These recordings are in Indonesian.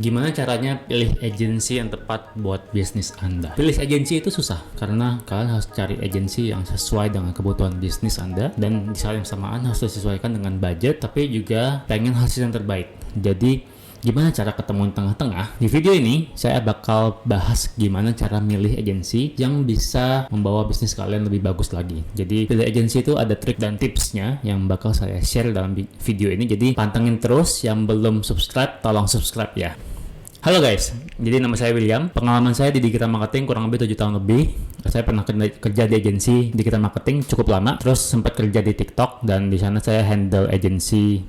Gimana caranya pilih agensi yang tepat buat bisnis Anda? Pilih agensi itu susah karena kalian harus cari agensi yang sesuai dengan kebutuhan bisnis Anda, dan di saat yang bersamaan harus disesuaikan dengan budget, tapi juga pengen hasil yang terbaik. Jadi gimana cara ketemu di tengah-tengah? Di video ini saya bakal bahas gimana cara milih agensi yang bisa membawa bisnis kalian lebih bagus lagi. Jadi pilih agensi itu ada trik dan tipsnya yang bakal saya share dalam video ini. Jadi pantengin terus, yang belum subscribe tolong subscribe ya. Halo guys, jadi nama saya William. Pengalaman saya di digital marketing kurang lebih 7 tahun lebih. Saya pernah kerja di agensi digital marketing cukup lama, terus sempat kerja di TikTok, dan di sana saya handle agensi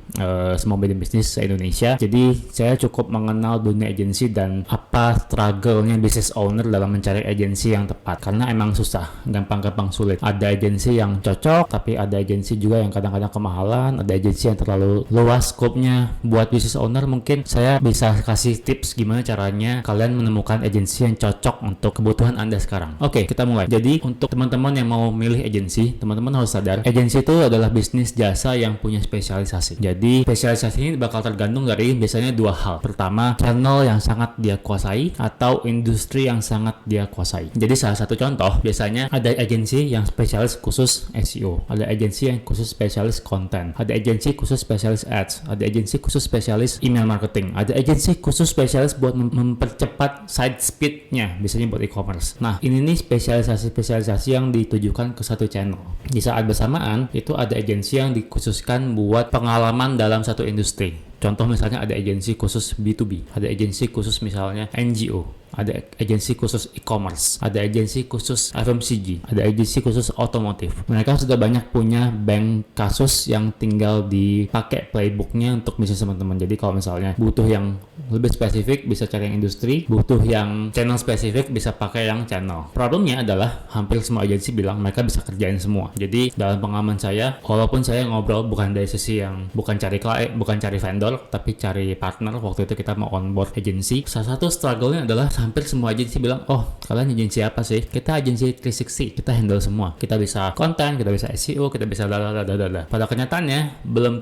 small medium business se-Indonesia. Jadi saya cukup mengenal dunia agensi dan apa struggle-nya business owner dalam mencari agensi yang tepat. Karena emang susah, gampang-gampang sulit. Ada agensi yang cocok, tapi ada agensi juga yang kadang-kadang kemahalan. Ada agensi yang terlalu luas scope-nya. Buat business owner mungkin saya bisa kasih tips gimana caranya kalian menemukan agensi yang cocok untuk kebutuhan Anda sekarang. Oke, kita mulai. Jadi untuk teman-teman yang mau milih agensi, teman-teman harus sadar agensi itu adalah bisnis jasa yang punya spesialisasi. Jadi spesialisasi ini bakal tergantung dari biasanya dua hal. Pertama, channel yang sangat dia kuasai atau industri yang sangat dia kuasai. Jadi salah satu contoh, biasanya ada agensi yang spesialis khusus SEO, ada agensi yang khusus spesialis konten, ada agensi khusus spesialis ads, ada agensi khusus spesialis email marketing, ada agensi khusus spesialis buat mempercepat site speed-nya, biasanya buat e-commerce. Nah, ini nih spesialisasi yang ditujukan ke satu channel. Di saat bersamaan, itu ada agensi yang dikhususkan buat pengalaman dalam satu industri. Contoh misalnya ada agensi khusus B2B, ada agensi khusus misalnya NGO, ada agensi khusus e-commerce, ada agensi khusus FMCG, ada agensi khusus otomotif. Mereka sudah banyak punya bank kasus yang tinggal dipakai playbooknya untuk bisnis teman-teman. Jadi kalau misalnya butuh yang lebih spesifik bisa cari yang industri, butuh yang channel spesifik bisa pakai yang channel. Problemnya adalah hampir semua agensi bilang mereka bisa kerjain semua. Jadi dalam pengalaman saya, walaupun saya ngobrol bukan dari sisi yang bukan cari klien, bukan cari vendor, tapi cari partner. Waktu itu kita mau onboard agensi. Salah satu struggle-nya adalah hampir semua agensi bilang, oh kalian agensi apa sih? Kita agensi 360, kita handle semua. Kita bisa konten, kita bisa SEO, kita bisa dadadadadada. Pada kenyataannya belum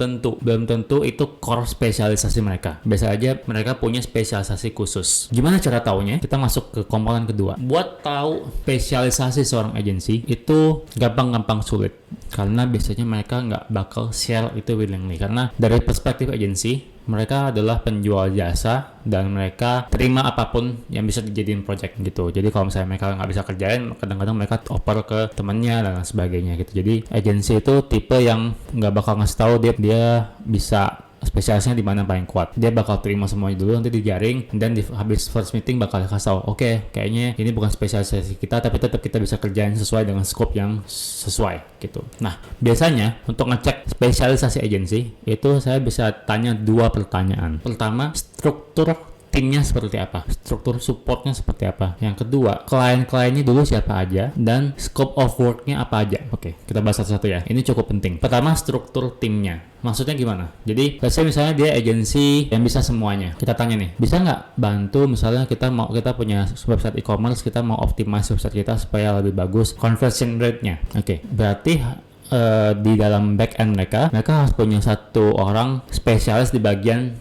tentu itu core spesialisasi mereka. Biasa aja mereka punya spesialisasi khusus. Gimana cara taunya? Kita masuk ke komponen kedua. Buat tahu spesialisasi seorang agensi itu gampang-gampang sulit, karena biasanya mereka nggak bakal share itu willingly. Karena dari perspektif agensi, mereka adalah penjual jasa dan mereka terima apapun yang bisa dijadiin project gitu. Jadi kalau misalnya mereka nggak bisa kerjain, kadang-kadang mereka oper ke temennya dan sebagainya gitu. Jadi agensi itu tipe yang nggak bakal ngasih tahu dia bisa spesialisnya di mana paling kuat. Dia bakal terima semuanya dulu, nanti dijaring, dan habis first meeting bakal kasih tahu, oke, kayaknya ini bukan spesialisasi kita, tapi tetap kita bisa kerjain sesuai dengan scope yang sesuai gitu. Nah, biasanya untuk ngecek spesialisasi agensi itu saya bisa tanya dua pertanyaan. Pertama, struktur timnya seperti apa, struktur supportnya seperti apa. Yang kedua, klien-kliennya dulu siapa aja, dan scope of worknya apa aja. Oke, kita bahas satu-satu ya. Ini cukup penting. Pertama, struktur timnya. Maksudnya gimana? Jadi, misalnya dia agensi yang bisa semuanya. Kita tanya nih, bisa nggak bantu misalnya kita punya website e-commerce, kita mau optimize website kita supaya lebih bagus conversion rate-nya. Oke, berarti di dalam back end mereka harus punya satu orang spesialis di bagian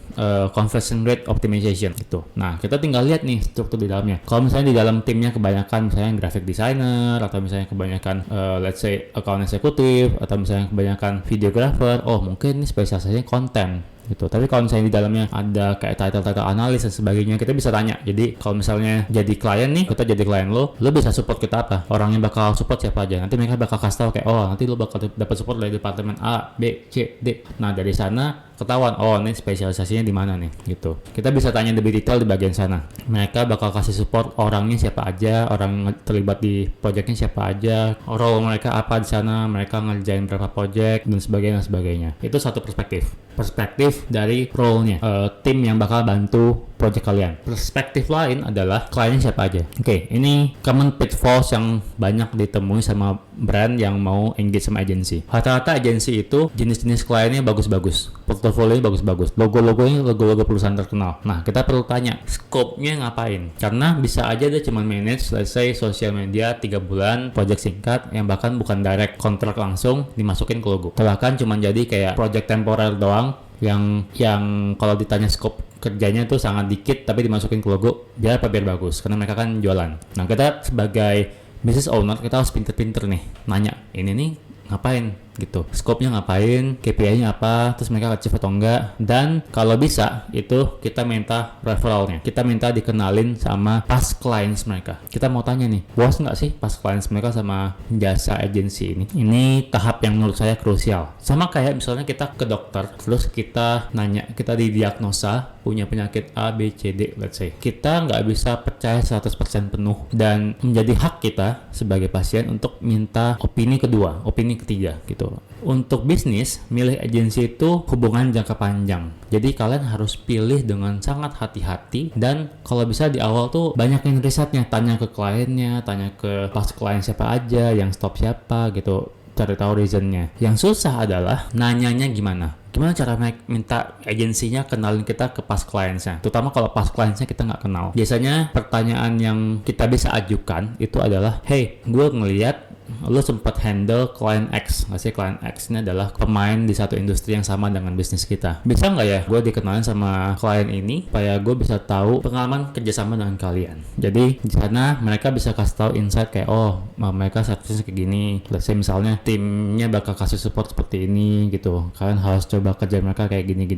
conversion rate optimization gitu. Nah, kita tinggal lihat nih struktur di dalamnya. Kalau misalnya di dalam timnya kebanyakan misalnya graphic designer, atau misalnya kebanyakan let's say account executive, atau misalnya kebanyakan videographer, oh mungkin ini spesialisasinya konten gitu. Tapi kalau misalnya di dalamnya ada kayak title analis dan sebagainya, kita bisa tanya. Jadi kalau misalnya jadi klien nih, kita jadi klien lo bisa support kita apa? Orangnya bakal support siapa aja? Nanti mereka bakal kasih tahu kayak, oh nanti lo bakal dapat support dari departemen A, B, C, D. Nah, dari sana ketahuan, oh ini spesialisasinya di mana nih gitu. Kita bisa tanya lebih detail di bagian sana. Mereka bakal kasih support orangnya siapa aja, orang yang terlibat di projectnya siapa aja, role mereka apa di sana, mereka ngerjain berapa project dan sebagainya. Itu satu perspektif dari role-nya, tim yang bakal bantu project kalian. Perspektif lain adalah kliennya siapa aja. Oke, ini common pitfalls yang banyak ditemui sama brand yang mau engage sama agensi. Rata-rata agensi itu jenis-jenis kliennya bagus-bagus, portofolionya bagus-bagus, logo-logonya logo-logo perusahaan terkenal. Nah, kita perlu tanya scope-nya ngapain, karena bisa aja dia cuma manage let's say social media 3 bulan, project singkat yang bahkan bukan direct kontrak langsung dimasukin ke logo, bahkan cuma jadi kayak project temporer doang yang kalau ditanya scope kerjanya tuh sangat dikit tapi dimasukin ke logo biar apa, biar bagus, karena mereka kan jualan. Nah kita sebagai business owner kita harus pinter-pinter nih nanya ini nih ngapain gitu, scope-nya ngapain, KPI-nya apa, terus mereka achieve atau enggak. Dan kalau bisa itu kita minta referralnya, kita minta dikenalin sama past clients mereka. Kita mau tanya nih, puas nggak sih past clients mereka sama jasa agensi ini. Ini tahap yang menurut saya krusial. Sama kayak misalnya kita ke dokter, terus kita nanya, kita didiagnosa punya penyakit A, B, C, D, let's say. Kita nggak bisa percaya 100% penuh, dan menjadi hak kita sebagai pasien untuk minta opini kedua, opini ketiga gitu. Untuk bisnis, milih agensi itu hubungan jangka panjang. Jadi kalian harus pilih dengan sangat hati-hati, dan kalau bisa di awal tuh banyakin risetnya, tanya ke kliennya, tanya ke past klien siapa aja, yang stop siapa gitu, cari tahu reasonnya. Yang susah adalah nanyanya gimana cara minta agensinya kenalin kita ke past clients-nya, terutama kalau past clients-nya kita nggak kenal. Biasanya pertanyaan yang kita bisa ajukan itu adalah, hey, gue ngeliat lo sempat handle klien X, nggak sih? Klien X ini adalah pemain di satu industri yang sama dengan bisnis kita. Bisa nggak ya gue dikenalin sama klien ini supaya gue bisa tahu pengalaman kerjasama dengan kalian. Jadi di sana mereka bisa kasih tahu insight kayak, oh mereka service kayak gini. Let's say misalnya timnya bakal kasih support seperti ini gitu. Kalian harus coba kerja mereka kayak gini.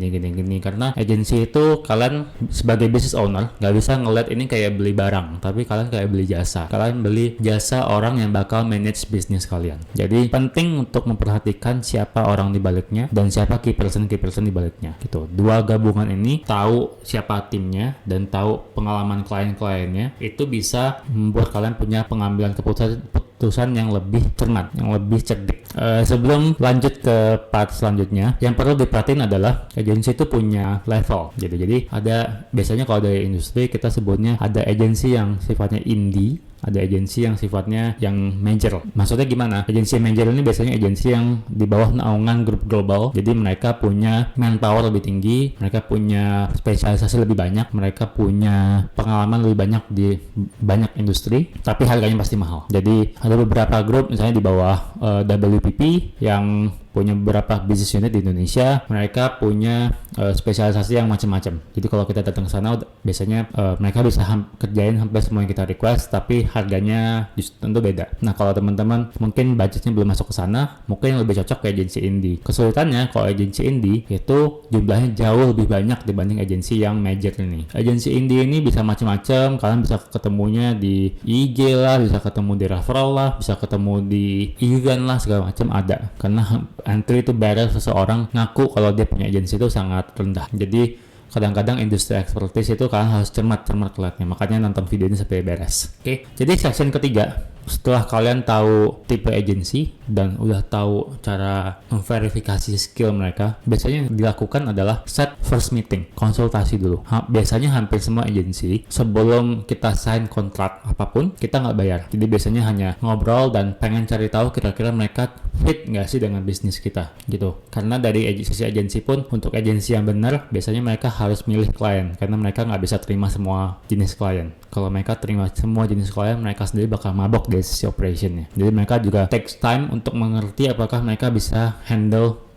Karena agensi itu kalian sebagai business owner nggak bisa ngeliat ini kayak beli barang, tapi kalian kayak beli jasa. Kalian beli jasa orang yang bakal manage bisnis kalian. Jadi penting untuk memperhatikan siapa orang di baliknya dan siapa key person di baliknya gitu. Dua gabungan ini, tahu siapa timnya dan tahu pengalaman klien-kliennya, itu bisa membuat kalian punya pengambilan keputusan yang lebih cermat, yang lebih cerdik. Sebelum lanjut ke part selanjutnya, yang perlu diperhatiin adalah agensi itu punya level. Jadi ada, biasanya kalau dari industri kita sebutnya ada agensi yang sifatnya indie, ada agensi yang sifatnya yang major. Maksudnya gimana? Agensi major ini biasanya agensi yang di bawah naungan grup global. Jadi mereka punya manpower lebih tinggi, mereka punya spesialisasi lebih banyak, mereka punya pengalaman lebih banyak di banyak industri, tapi harganya pasti mahal. Jadi ada beberapa grup misalnya di bawah WPP yang punya beberapa business unit di Indonesia, mereka punya spesialisasi yang macam-macam. Jadi kalau kita datang ke sana, biasanya mereka bisa kerjain hampir semua yang kita request, tapi harganya tentu beda. Nah kalau teman-teman mungkin budgetnya belum masuk ke sana, mungkin lebih cocok ke agensi indie. Kesulitannya kalau agensi indie itu jumlahnya jauh lebih banyak dibanding agensi yang major ini. Agensi indie ini bisa macam-macam, kalian bisa ketemunya di IG lah, bisa ketemu di referral lah, bisa ketemu di event lah, segala macam ada. Karena entry itu barrier seseorang ngaku kalau dia punya agensi itu sangat rendah. Jadi kadang-kadang industri expertise itu kalian harus cermat lihatnya. Makanya nonton video ini sampai beres. Oke. Jadi section ketiga, setelah kalian tahu tipe agensi dan udah tahu cara memverifikasi skill mereka, biasanya yang dilakukan adalah set first meeting, konsultasi dulu. Biasanya hampir semua agensi sebelum kita sign kontrak apapun kita nggak bayar. Jadi biasanya hanya ngobrol dan pengen cari tahu kira-kira mereka fit nggak sih dengan bisnis kita gitu. Karena dari sisi agensi pun, untuk agensi yang benar biasanya mereka harus milih klien, karena mereka nggak bisa terima semua jenis klien. Kalau mereka terima semua jenis klien, mereka sendiri bakal mabok dari sisi operationnya. Jadi mereka juga takes time untuk mengerti apakah mereka bisa handle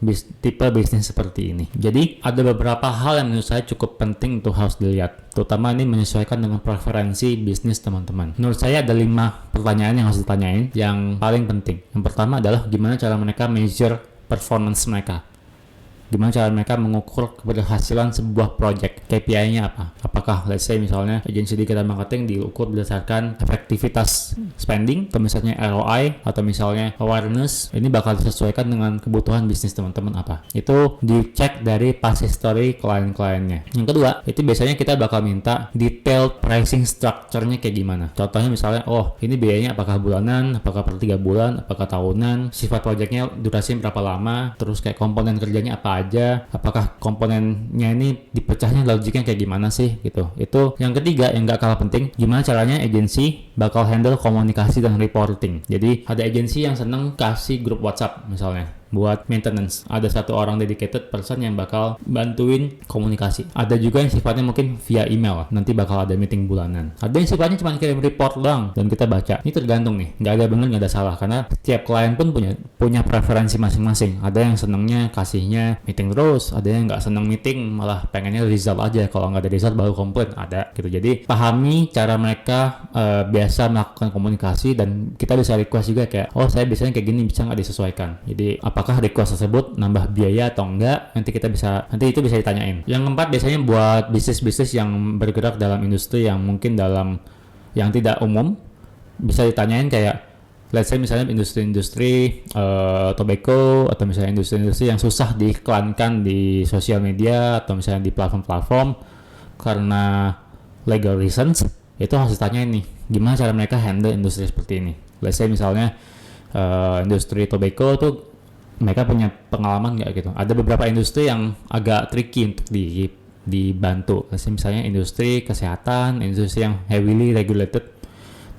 tipe bisnis seperti ini. Jadi ada beberapa hal yang menurut saya cukup penting untuk harus dilihat, terutama ini menyesuaikan dengan preferensi bisnis teman-teman. Menurut saya ada 5 pertanyaan yang harus ditanyain yang paling penting. Yang pertama adalah gimana cara mereka measure performance mereka. Gimana cara mereka mengukur keberhasilan sebuah project, KPI-nya apa? Apakah let's say misalnya agensi digital marketing diukur berdasarkan efektivitas spending, atau misalnya ROI, atau misalnya awareness, ini bakal disesuaikan dengan kebutuhan bisnis teman-teman apa. Itu dicek dari past history klien-kliennya. Yang kedua, itu biasanya kita bakal minta detailed pricing structure-nya kayak gimana. Contohnya misalnya, oh ini biayanya apakah bulanan, apakah per 3 bulan, apakah tahunan, sifat projectnya durasi berapa lama, terus kayak komponen kerjanya apa aja, apakah komponennya ini dipecahnya logiknya kayak gimana sih gitu. Itu yang ketiga yang gak kalah penting, gimana caranya agensi bakal handle komunikasi dan reporting. Jadi ada agensi yang seneng kasih grup WhatsApp misalnya, buat maintenance. Ada satu orang dedicated person yang bakal bantuin komunikasi. Ada juga yang sifatnya mungkin via email, nanti bakal ada meeting bulanan. Ada yang sifatnya cuma kirim report doang dan kita baca. Ini tergantung nih, nggak ada benar, nggak ada salah, karena setiap klien pun punya preferensi masing-masing. Ada yang senangnya kasihnya meeting terus, ada yang nggak senang meeting, malah pengennya result aja, kalau nggak ada result baru komplain, ada gitu. Jadi pahami cara mereka biasa melakukan komunikasi, dan kita bisa request juga kayak, oh saya biasanya kayak gini, bisa nggak disesuaikan. Jadi apakah request tersebut nambah biaya atau enggak, nanti itu bisa ditanyain. Yang keempat, biasanya buat bisnis-bisnis yang bergerak dalam industri yang mungkin yang tidak umum, bisa ditanyain kayak, let's say misalnya industri-industri tobacco, atau misalnya industri-industri yang susah diiklankan di sosial media atau misalnya di platform-platform karena legal reasons, itu harus ditanyain nih, gimana cara mereka handle industri seperti ini. Let's say misalnya industri tobacco tuh mereka punya pengalaman nggak gitu. Ada beberapa industri yang agak tricky untuk dibantu. Let's say misalnya industri kesehatan, industri yang heavily regulated,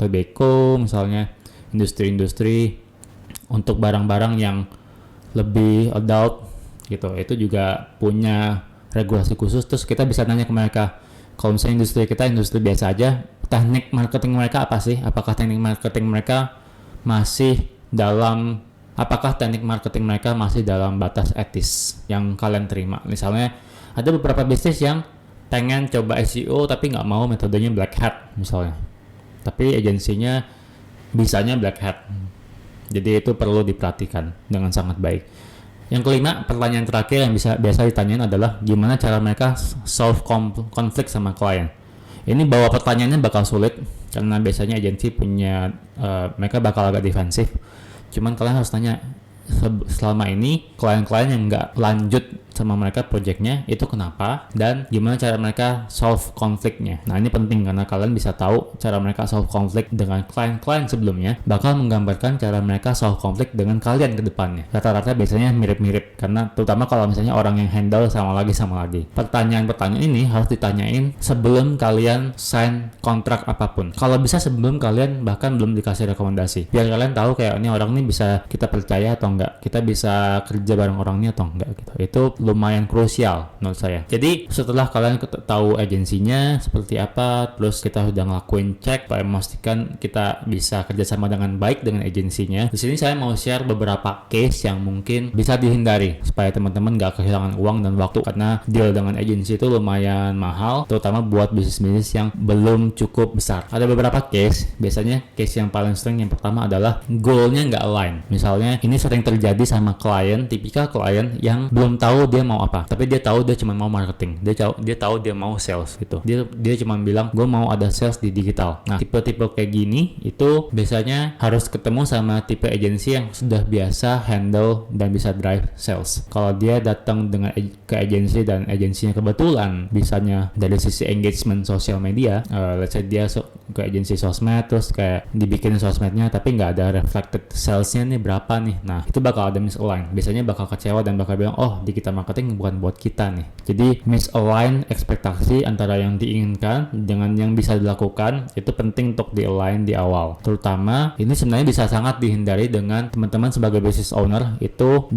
tobacco misalnya, industri-industri untuk barang-barang yang lebih adult gitu, itu juga punya regulasi khusus. Terus kita bisa nanya ke mereka, kalau misalnya industri kita industri biasa aja, teknik marketing mereka apa sih? Apakah teknik marketing mereka masih dalam batas etis yang kalian terima? Misalnya ada beberapa bisnis yang pengen coba SEO tapi nggak mau metodenya black hat misalnya, tapi agensinya bisanya black hat. Jadi itu perlu diperhatikan dengan sangat baik. Yang kelima, pertanyaan terakhir yang biasa ditanyain adalah gimana cara mereka solve konflik sama klien. Ini bawa pertanyaannya bakal sulit karena biasanya agensi punya mereka bakal agak defensif. Cuman kalian harus tanya, selama ini klien-klien yang nggak lanjut sama mereka projectnya itu kenapa, dan gimana cara mereka solve konfliknya. Nah ini penting karena kalian bisa tahu cara mereka solve konflik dengan klien-klien sebelumnya bakal menggambarkan cara mereka solve konflik dengan kalian ke depannya. Rata-rata biasanya mirip-mirip, karena terutama kalau misalnya orang yang handle sama lagi. Pertanyaan-pertanyaan ini harus ditanyain sebelum kalian sign kontrak apapun. Kalau bisa sebelum kalian bahkan belum dikasih rekomendasi, biar kalian tahu kayak ini orang ini bisa kita percaya atau enggak, kita bisa kerja bareng orang ini atau enggak gitu. Itu lumayan krusial menurut saya. Jadi setelah kalian tahu agensinya seperti apa, terus kita sudah ngelakuin cek supaya memastikan kita bisa kerjasama dengan baik dengan agensinya. Di sini saya mau share beberapa case yang mungkin bisa dihindari supaya teman-teman gak kehilangan uang dan waktu, karena deal dengan agensi itu lumayan mahal, terutama buat bisnis-bisnis yang belum cukup besar. Ada beberapa case, biasanya case yang paling sering yang pertama adalah goalnya nggak align. Misalnya ini sering terjadi sama klien, tipikal klien yang belum tahu dia mau apa, tapi dia tahu dia cuma mau marketing, dia tahu dia mau sales gitu, dia cuma bilang gue mau ada sales di digital. Nah tipe-tipe kayak gini itu biasanya harus ketemu sama tipe agensi yang sudah biasa handle dan bisa drive sales. Kalau dia datang ke agensi dan agensinya kebetulan bisanya dari sisi engagement sosial media, let's say dia ke agensi sosmed, terus kayak dibikin sosmednya tapi nggak ada reflected salesnya nih berapa nih, nah itu bakal ada misalign, biasanya bakal kecewa dan bakal bilang oh digital marketing bukan buat kita nih. Jadi misalign ekspektasi antara yang diinginkan dengan yang bisa dilakukan itu penting untuk di-align di awal. Terutama ini sebenarnya bisa sangat dihindari dengan teman-teman sebagai business owner itu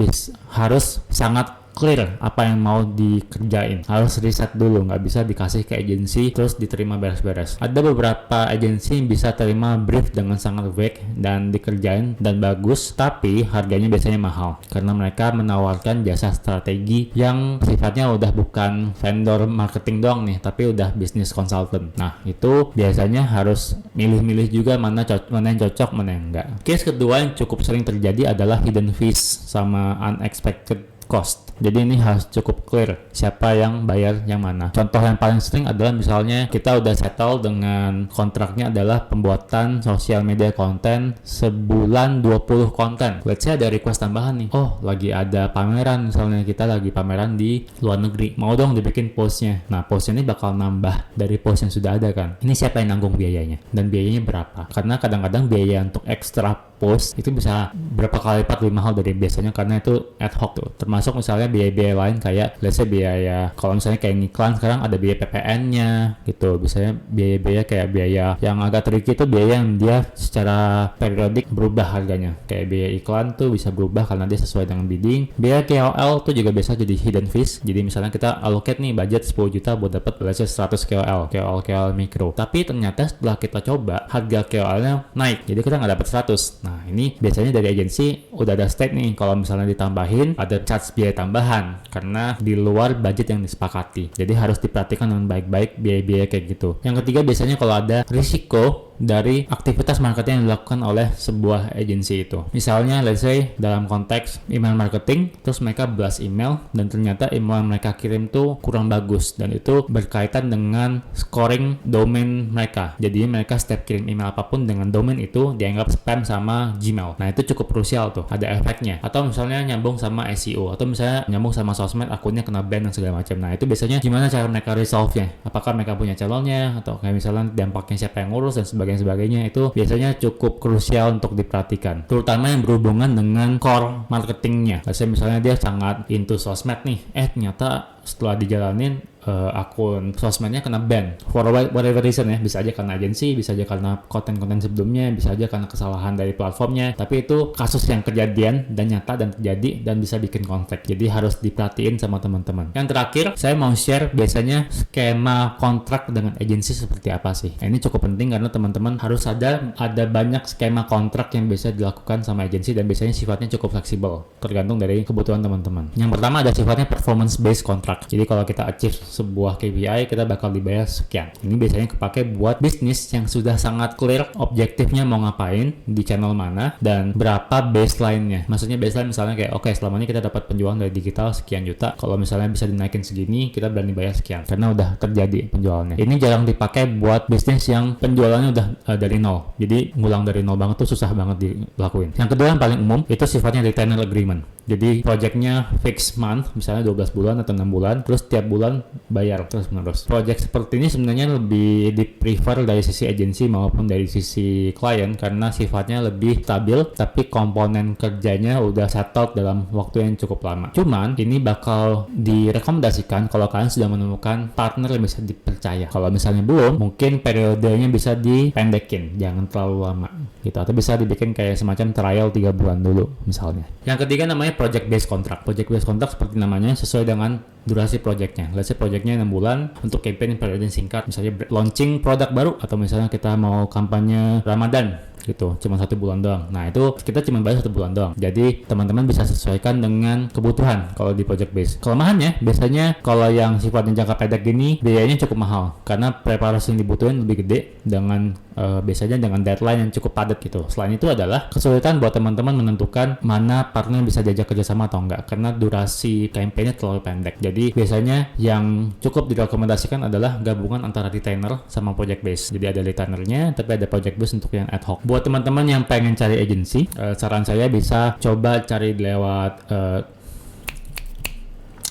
harus sangat clear apa yang mau dikerjain, harus riset dulu, nggak bisa dikasih ke agensi terus diterima beres-beres. Ada beberapa agensi yang bisa terima brief dengan sangat vague dan dikerjain dan bagus, tapi harganya biasanya mahal karena mereka menawarkan jasa strategi yang sifatnya udah bukan vendor marketing doang nih, tapi udah business consultant. Nah itu biasanya harus milih-milih juga mana yang cocok, mana yang enggak. Case kedua yang cukup sering terjadi adalah hidden fees sama unexpected cost. Jadi ini harus cukup clear siapa yang bayar yang mana. Contoh yang paling sering adalah misalnya kita udah settle dengan kontraknya adalah pembuatan sosial media konten sebulan 20 konten. Let's say ada request tambahan nih. Oh, lagi ada pameran, misalnya kita lagi pameran di luar negeri. Mau dong dibikin postnya. Nah, postnya ini bakal nambah dari post yang sudah ada kan. Ini siapa yang nanggung biayanya? Dan biayanya berapa? Karena kadang-kadang biaya untuk ekstra post itu bisa berapa kali lipat lebih mahal dari biasanya karena itu ad hoc tuh. Termasuk misalnya biaya-biaya lain kayak let's say biaya, kalau misalnya kayak iklan sekarang ada biaya PPN-nya gitu. Biasanya biaya-biaya kayak biaya yang agak tricky itu biaya yang dia secara periodik berubah harganya. Kayak biaya iklan tuh bisa berubah karena dia sesuai dengan bidding. Biaya KOL tuh juga biasa jadi hidden fees. Jadi misalnya kita allocate nih budget 10 juta buat dapat let's say 100 KOL mikro. Tapi ternyata setelah kita coba harga KOL-nya naik. Jadi kita nggak dapat 100. Nah, ini biasanya dari agensi udah ada step nih kalau misalnya ditambahin ada charge biaya tambahan karena di luar budget yang disepakati. Jadi harus diperhatikan dengan baik-baik biaya-biaya kayak gitu. Yang ketiga biasanya kalau ada risiko dari aktivitas marketing yang dilakukan oleh sebuah agensi itu. Misalnya let's say dalam konteks email marketing, terus mereka blast email dan ternyata email yang mereka kirim tuh kurang bagus dan itu berkaitan dengan scoring domain mereka. Jadi mereka setiap kirim email apapun dengan domain itu dianggap spam sama Gmail. Nah, itu cukup krusial tuh, ada efeknya. Atau misalnya nyambung sama SEO atau misalnya nyambung sama sosmed, akunnya kena ban dan segala macam. Nah, itu biasanya gimana cara mereka resolve-nya? Apakah mereka punya calonnya atau kayak misalnya dampaknya siapa yang ngurus dan sebagainya, itu biasanya cukup krusial untuk diperhatikan, terutama yang berhubungan dengan core marketingnya. Misalnya dia sangat into sosmed nih, ternyata setelah dijalanin akun sosmednya kena ban for whatever reason ya, bisa aja karena agensi, bisa aja karena konten-konten sebelumnya, bisa aja karena kesalahan dari platformnya, tapi itu kasus yang kejadian dan nyata dan terjadi dan bisa bikin konflik, jadi harus diperhatiin sama teman-teman. Yang terakhir saya mau share biasanya skema kontrak dengan agensi seperti apa sih. Ini cukup penting karena teman-teman harus ada banyak skema kontrak yang bisa dilakukan sama agensi dan biasanya sifatnya cukup fleksibel tergantung dari kebutuhan teman-teman. Yang pertama ada sifatnya performance based contract. Jadi kalau kita achieve sebuah KPI kita bakal dibayar sekian. Ini biasanya kepake buat bisnis yang sudah sangat clear objektifnya mau ngapain di channel mana dan berapa baseline-nya. Maksudnya baseline misalnya kayak oke, selama ini kita dapat penjualan dari digital sekian juta, kalau misalnya bisa dinaikin segini kita berani bayar sekian karena udah terjadi penjualannya. Ini jarang dipakai buat bisnis yang penjualannya udah dari nol. Jadi ngulang dari nol banget tuh susah banget dilakuin. Yang kedua yang paling umum itu sifatnya retainer agreement. Jadi projectnya fixed month, misalnya 12 bulan atau 6 bulan, terus tiap bulan bayar terus menerus. Project seperti ini sebenarnya lebih di-prefer dari sisi agensi maupun dari sisi klien karena sifatnya lebih stabil, tapi komponen kerjanya udah settled dalam waktu yang cukup lama. Cuman ini bakal direkomendasikan kalau kalian sudah menemukan partner yang bisa dipercaya. Kalau misalnya belum, mungkin periodenya bisa dipendekin, jangan terlalu lama gitu, atau bisa dibikin kayak semacam trial 3 bulan dulu misalnya. Yang ketiga namanya project based contract. Project based contract seperti namanya sesuai dengan durasi projectnya. Let's say projectnya 6 bulan untuk campaign periode singkat, misalnya launching produk baru atau misalnya kita mau kampanye Ramadan gitu, cuma 1 bulan doang. Nah, itu kita cuma bayar 1 bulan doang. Jadi teman-teman bisa sesuaikan dengan kebutuhan kalau di project base. Kelemahannya biasanya kalau yang sifatnya jangka pendek gini biayanya cukup mahal karena preparasi yang dibutuhin lebih gede dengan biasanya dengan deadline yang cukup padat gitu. Selain itu adalah kesulitan buat teman-teman menentukan mana partner bisa diajak kerjasama atau enggak karena durasi campaign-nya terlalu pendek. Jadi biasanya yang cukup direkomendasikan adalah gabungan antara retainer sama project base. Jadi ada retainernya tapi ada project base untuk yang ad hoc. Buat teman-teman yang pengen cari agensi, saran saya bisa coba cari lewat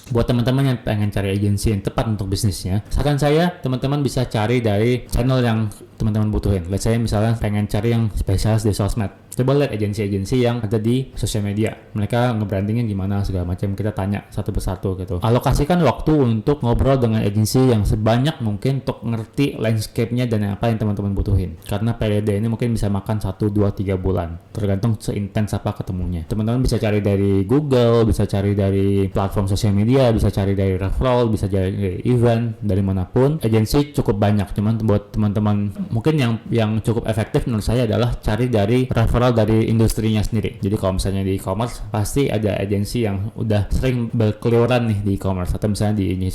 buat teman-teman yang pengen cari agensi yang tepat untuk bisnisnya, saran saya teman-teman bisa cari dari channel yang teman-teman butuhin. Let's say misalnya pengen cari yang spesialis di sosmed, coba lihat agensi-agensi yang ada di sosial media, mereka nge-brandingnya gimana segala macam, kita tanya satu persatu gitu. Alokasikan waktu untuk ngobrol dengan agensi yang sebanyak mungkin untuk ngerti landscape-nya dan apa yang teman-teman butuhin, karena periode ini mungkin bisa makan 1, 2, 3 bulan tergantung seintens apa ketemunya. Teman-teman bisa cari dari Google, bisa cari dari platform sosial media, bisa cari dari referral, bisa cari dari event, dari manapun. Agensi cukup banyak, cuman buat teman-teman mungkin yang cukup efektif menurut saya adalah cari dari referral dari industrinya sendiri. Jadi kalau misalnya di e-commerce pasti ada agensi yang udah sering berkeliaran nih di e-commerce, atau misalnya di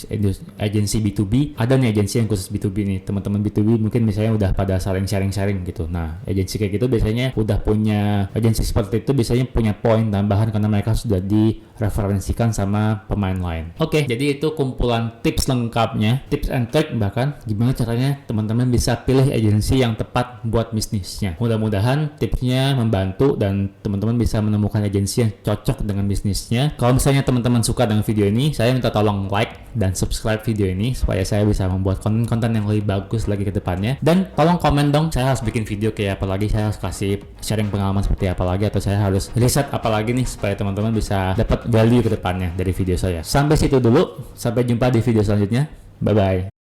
agensi B2B ada nih agensi yang khusus B2B nih. Teman-teman B2B mungkin misalnya udah pada saling sharing gitu. Nah, agensi kayak gitu biasanya udah punya, agensi seperti itu biasanya punya poin tambahan karena mereka sudah direferensikan sama pemain lain. Oke, jadi itu kumpulan tips lengkapnya, tips and trick bahkan gimana caranya teman-teman bisa pilih agensi yang tepat buat bisnisnya. Mudah-mudahan tipsnya membantu dan teman-teman bisa menemukan agensi yang cocok dengan bisnisnya. Kalau misalnya teman-teman suka dengan video ini, saya minta tolong like dan subscribe video ini supaya saya bisa membuat konten-konten yang lebih bagus lagi ke depannya. Dan tolong komen dong, saya harus bikin video kayak apa lagi, saya harus kasih sharing pengalaman seperti apa lagi, atau saya harus riset apa lagi nih supaya teman-teman bisa dapat value ke depannya dari video saya. Sampai situ dulu, sampai jumpa di video selanjutnya. Bye bye.